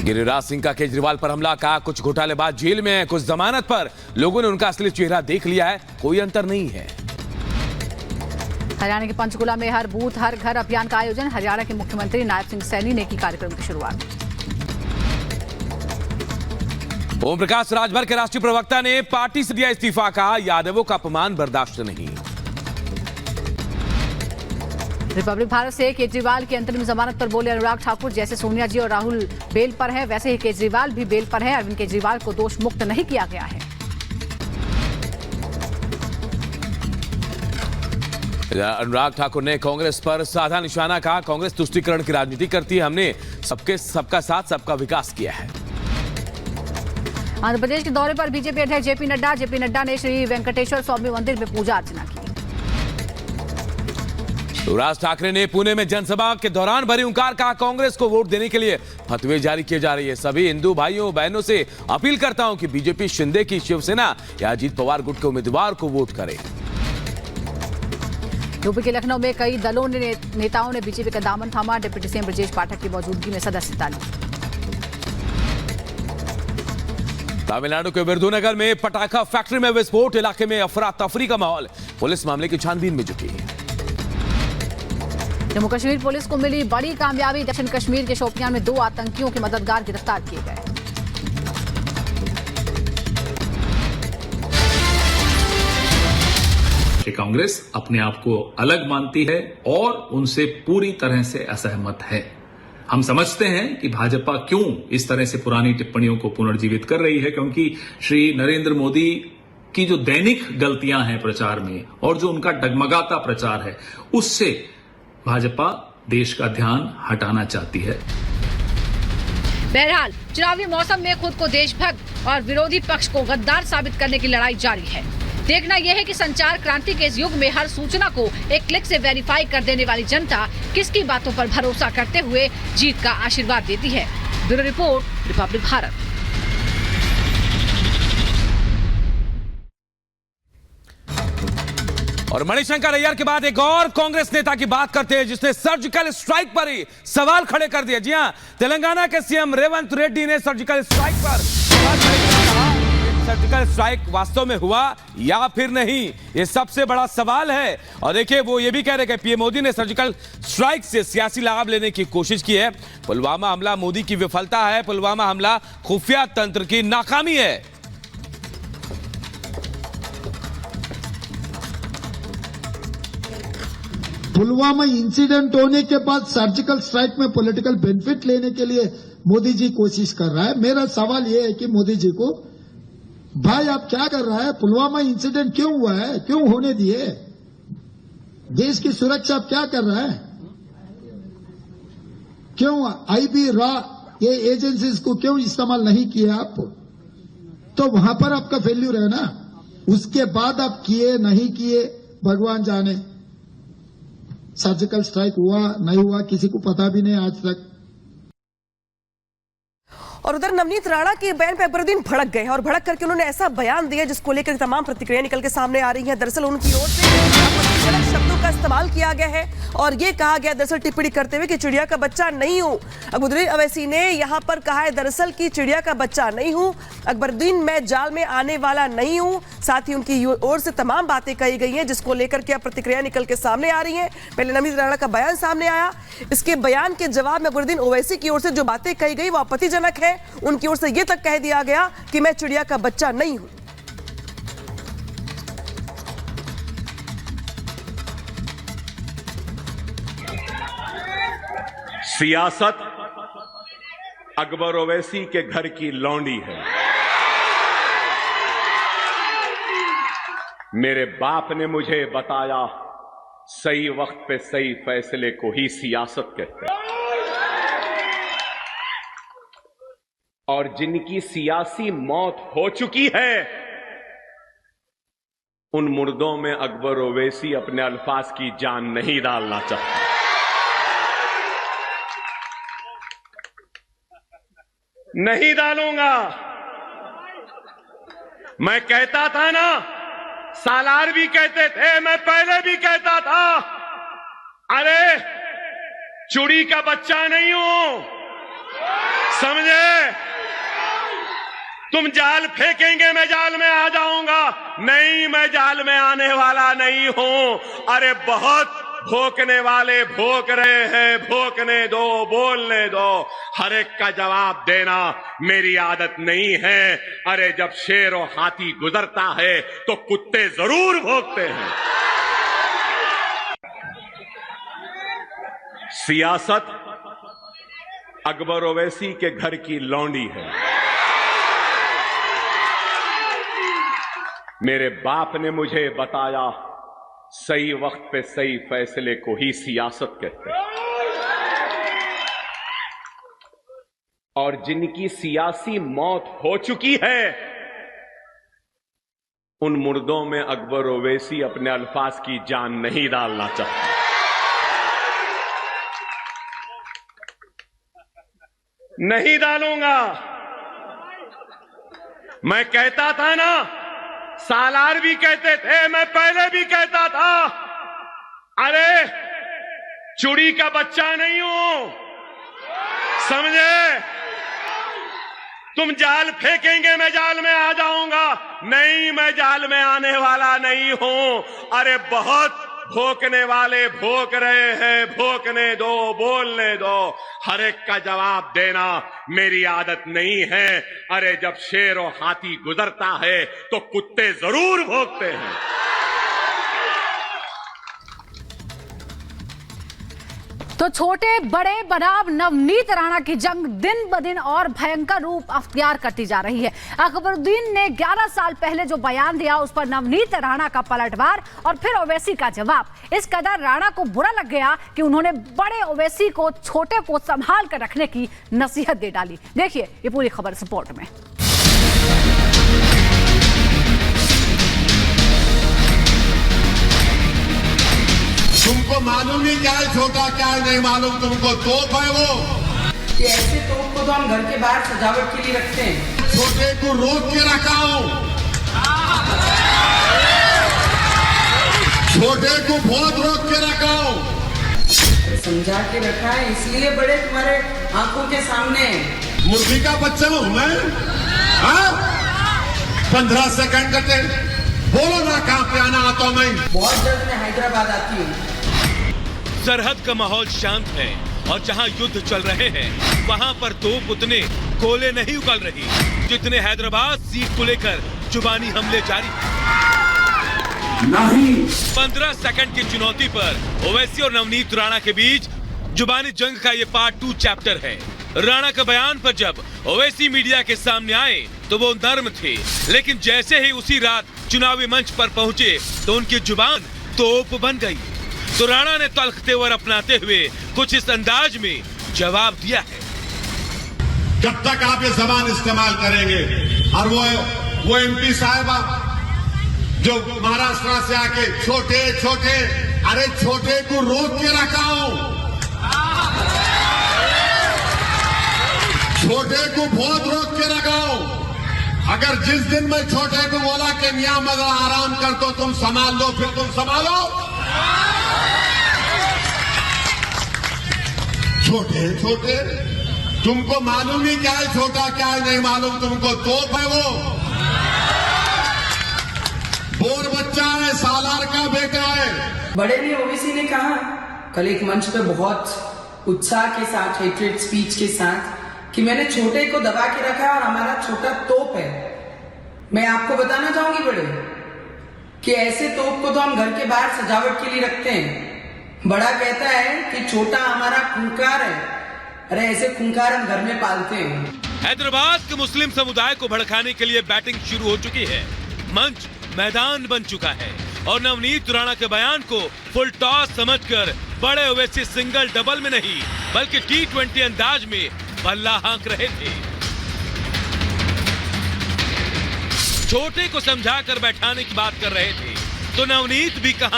गिरिराज सिंह का केजरीवाल पर हमला, कहा कुछ घोटालेबाज जेल में है, कुछ जमानत पर। लोगों ने उनका असली चेहरा देख लिया है, कोई अंतर नहीं है। हरियाणा के पंचकुला में हर बूथ हर घर अभियान का आयोजन, हरियाणा के मुख्यमंत्री नायब सिंह सैनी ने की कार्यक्रम की शुरुआत। ओम प्रकाश राजभर के राष्ट्रीय प्रवक्ता ने पार्टी से दिया इस्तीफा, कहा यादवों का अपमान बर्दाश्त नहीं। रिपब्लिक भारत से केजरीवाल की अंतरिम जमानत पर बोले अनुराग ठाकुर, जैसे सोनिया जी और राहुल बेल पर है वैसे ही केजरीवाल भी बेल पर है। अरविंद केजरीवाल को दोष मुक्त नहीं किया गया है। अनुराग ठाकुर ने कांग्रेस पर साधा निशाना, कहा कांग्रेस तुष्टीकरण की राजनीति करती है, हमने सबका साथ सबका विकास किया है। आंध्र प्रदेश के दौरे पर बीजेपी अध्यक्ष जेपी नड्डा ने श्री वेंकटेश्वर स्वामी मंदिर में पूजा अर्चना की। राज ठाकरे ने पुणे में जनसभा के दौरान भरी हुंकार, कहा कांग्रेस को वोट देने के लिए फतवे जारी किए जा रही है। सभी हिंदू भाइयों बहनों से अपील करता हूं कि बीजेपी शिंदे की शिवसेना या अजीत पवार गुट के उम्मीदवार को वोट करे। यूपी के लखनऊ में कई दलों ने नेताओं ने बीजेपी का दामन थामा, डिप्टी सीएम ब्रजेश पाठक की मौजूदगी में सदस्यता ली। तमिलनाडु के विरुधुनगर में पटाखा फैक्ट्री में विस्फोट, इलाके में अफरा तफरी का माहौल, पुलिस मामले की छानबीन में जुटी। जम्मू कश्मीर पुलिस को मिली बड़ी कामयाबी, दक्षिण कश्मीर के शोपियां में 2 आतंकियों के मददगार गिरफ्तार किए गए। कांग्रेस अपने आप को अलग मानती है और उनसे पूरी तरह से असहमत है। हम समझते हैं कि भाजपा क्यों इस तरह से पुरानी टिप्पणियों को पुनर्जीवित कर रही है, क्योंकि श्री नरेंद्र मोदी की जो दैनिक गलतियां हैं प्रचार में और जो उनका डगमगाता प्रचार है, उससे भाजपा देश का ध्यान हटाना चाहती है। बहरहाल चुनावी मौसम में खुद को देशभक्त और विरोधी पक्ष को गद्दार साबित करने की लड़ाई जारी है। देखना यह है कि संचार क्रांति के इस युग में हर सूचना को एक क्लिक से वेरीफाई कर देने वाली जनता किसकी बातों पर भरोसा करते हुए जीत का आशीर्वाद देती है। Bureau report, Republic Bharat. और मणिशंकर अय्यर के बाद एक और कांग्रेस नेता की बात करते हैं जिसने सर्जिकल स्ट्राइक पर ही सवाल खड़े कर दिए। जी हां, तेलंगाना के सीएम रेवंत रेड्डी ने सर्जिकल स्ट्राइक पर सवाल खड़े कर कहा, सर्जिकल स्ट्राइक वास्तव में हुआ या फिर नहीं, ये सबसे बड़ा सवाल है। और देखिए वो ये भी कह रहे हैं कि पीएम मोदी ने सर्जिकल स्ट्राइक से सियासी लाभ लेने की कोशिश की है। पुलवामा हमला मोदी की विफलता है, पुलवामा हमला खुफिया तंत्र की नाकामी है। पुलवामा इंसिडेंट होने के बाद सर्जिकल स्ट्राइक में पॉलिटिकल बेनिफिट लेने के लिए मोदी जी कोशिश कर रहा है। मेरा सवाल यह है कि मोदी जी को, भाई आप क्या कर रहा है? पुलवामा इंसिडेंट क्यों हुआ है, क्यों होने दिए? देश की सुरक्षा आप क्या कर रहा है? क्यों आईबी रॉ ये एजेंसीज को क्यों इस्तेमाल नहीं किया आप? तो वहां पर आपका फेल्यूर है ना। उसके बाद आप किए नहीं किए भगवान जाने। सर्जिकल स्ट्राइक हुआ नहीं हुआ किसी को पता भी नहीं आज तक। और उधर नवनीत राणा के बयान पे अकबरुद्दीन भड़क गए और भड़क करके उन्होंने ऐसा बयान दिया जिसको लेकर तमाम प्रतिक्रियाएं निकल के सामने आ रही हैं। दरअसल उनकी ओर से गलत शब्दों का इस्तेमाल किया गया है और ये कहा गया दरअसल टिप्पणी करते हुए कि चिड़िया का बच्चा नहीं हूं। अकबरुद्दीन अवैसी ने यहां पर कहा है दरअसल कि चिड़िया का बच्चा नहीं हूं, अकबरुद्दीन मैं जाल में आने वाला नहीं हूं। साथ ही उनकी ओर से तमाम बातें कही गई हैं जिसको लेकर के अब प्रतिक्रिया निकल के सामने आ रही हैं। पहले नवनीत राणा का बयान सामने आया, इसके बयान के जवाब में अकबरुद्दीन ओवैसी की ओर से जो बातें कही गई वो आपत्तिजनक है। उनकी ओर से यह तक कह दिया गया कि मैं चिड़िया का बच्चा नहीं हूं। सियासत अकबर ओवैसी के घर की लौंडी है। मेरे बाप ने मुझे बताया सही वक्त पे सही फैसले को ही सियासत कहते हैं और जिनकी सियासी मौत हो चुकी है उन मुर्दों में अकबर ओवैसी अपने अल्फाज की जान नहीं डालना चाहता। नहीं डालूंगा। मैं कहता था ना, सालार भी कहते थे, मैं पहले भी कहता था, अरे चुड़ी का बच्चा नहीं हूं, समझे? तुम जाल फेंकेंगे मैं जाल में आ जाऊंगा, नहीं मैं जाल में आने वाला नहीं हूं। अरे बहुत भोंकने वाले भोंक रहे हैं, भोंकने दो, बोलने दो, हर एक का जवाब देना मेरी आदत नहीं है। अरे जब शेर और हाथी गुजरता है तो कुत्ते जरूर भौंकते हैं। सियासत अकबर ओवैसी के घर की लौंडी है। मेरे बाप ने मुझे बताया सही वक्त पे सही फैसले को ही सियासत कहते हैं, और जिनकी सियासी मौत हो चुकी है उन मुर्दों में अकबर ओवैसी अपने अल्फाज की जान नहीं डालना चाहता। नहीं डालूंगा। मैं कहता था ना, सालार भी कहते थे, मैं पहले भी कहता था, अरे चुड़ी का बच्चा नहीं हूं, समझे? तुम जाल फेंकेंगे मैं जाल में आ जाऊंगा, नहीं मैं जाल में आने वाला नहीं हूं। अरे बहुत भोंकने वाले भोंक रहे हैं, भोंकने दो, बोलने दो, हर एक का जवाब देना मेरी आदत नहीं है। अरे जब शेर और हाथी गुजरता है तो कुत्ते जरूर भौंकते हैं। तो छोटे बड़े बनाम नवनीत राणा की जंग दिन ब दिन और भयंकर रूप अख्तियार करती जा रही है। अकबरुद्दीन ने 11 साल पहले जो बयान दिया उस पर नवनीत राणा का पलटवार और फिर ओवैसी का जवाब। इस कदर राणा को बुरा लग गया कि उन्होंने बड़े ओवैसी को छोटे को संभाल कर रखने की नसीहत दे डाली। देखिए ये पूरी खबर इस रिपोर्ट में। तुमको मालूम ही क्या है छोटा, क्या है नहीं मालूम तुमको। तोप है वो कि ऐसे तोप को तो हम घर के बाहर सजावट के लिए रखते हैं। छोटे को रोक के रखा हूं, छोटे को बहुत रोक के रखा हूं। समझा के रखा है इसलिए बड़े तुम्हारे आंखों के सामने। मुर्गी का बच्चा हूं मैं? 15 सेकंड करते बोलो ना, कहां पे आना आता मैं। बहुत जल्द मैं हैदराबाद आती हूँ। सरहद का माहौल शांत है और जहां युद्ध चल रहे हैं वहां पर तोप उतने गोले नहीं उगल रही जितने हैदराबाद सीट को लेकर जुबानी हमले जारी नहीं। 15 सेकंड की चुनौती पर ओवैसी और नवनीत राणा के बीच जुबानी जंग का ये पार्ट 2 चैप्टर है। राणा का बयान पर जब ओवैसी मीडिया के सामने आए तो वो नर्म थे, लेकिन जैसे ही उसी रात चुनावी मंच पर पहुंचे तो उनकी जुबान तोप बन गई। तो राणा ने तल्ख तेवर अपनाते हुए कुछ इस अंदाज में जवाब दिया है। जब तक आप ये जबान इस्तेमाल करेंगे, और वो एमपी साहिबा जो महाराष्ट्र से आके छोटे छोटे, अरे छोटे को रोक के रखा हूं, छोटे को बहुत रोक के रखा हूं। अगर जिस दिन मैं छोटे को बोला कि मियां मजा आराम कर तो तुम संभाल लो, फिर तुम संभालो। छोटे छोटे तुमको मालूम ही क्या है छोटा, क्या है नहीं मालूम तुमको। तोप है वो बोर बच्चा है, सालार का बेटा है। बड़े ने ओवैसी ने कहा कल एक मंच पे बहुत उत्साह के साथ, हेट्रेड स्पीच के साथ, कि मैंने छोटे को दबा के रखा और हमारा छोटा तोप है। मैं आपको बताना चाहूंगी बड़े कि ऐसे तोप को तो हम घर के बाहर सजावट के लिए रखते हैं। बड़ा कहता है कि छोटा हमारा खूंखार है, अरे ऐसे खूंखार हम घर में पालते हैं। हैदराबाद के मुस्लिम समुदाय को भड़काने के लिए बैटिंग शुरू हो चुकी है। मंच मैदान बन चुका है और नवनीत राणा के बयान को फुल टॉस समझकर बड़े ओवैसी सिंगल डबल में नहीं बल्कि T20 अंदाज में बल्ला हाँक रहे थे। छोटे को समझाकर बैठाने की बात कर रहे थे तो नवनीत भी कहा